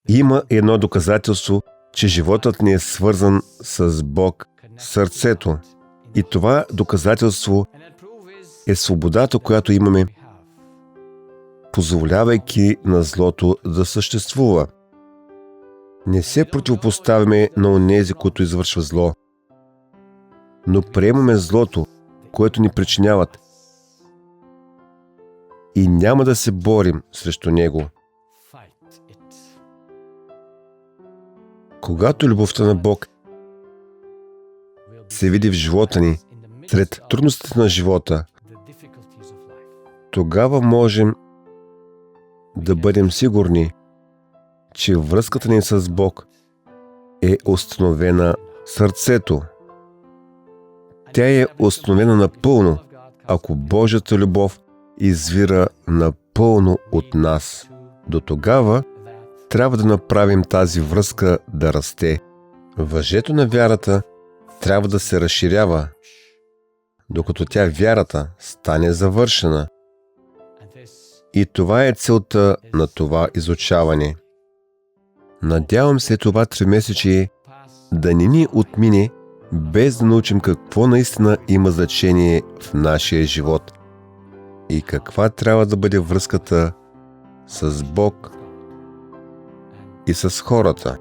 Има едно доказателство, че животът ни е свързан с Бог, сърцето. И това доказателство е свободата, която имаме, позволявайки на злото да съществува. Не се противопоставяме на онези, които извършват зло, но приемаме злото, което ни причиняват, и няма да се борим срещу него. Когато любовта на Бог се види в живота ни, сред трудностите на живота, тогава можем да бъдем сигурни, че връзката ни с Бог е установена в сърцето. Тя е установена напълно, ако Божията любов извира напълно от нас. До тогава трябва да направим тази връзка да расте. Въжето на вярата трябва да се разширява, докато вярата стане завършена. И това е целта на това изучаване. Надявам се това 3-месечие да не ни отмине, без да научим какво наистина има значение в нашия живот и каква трябва да бъде връзката с Бог и с хората.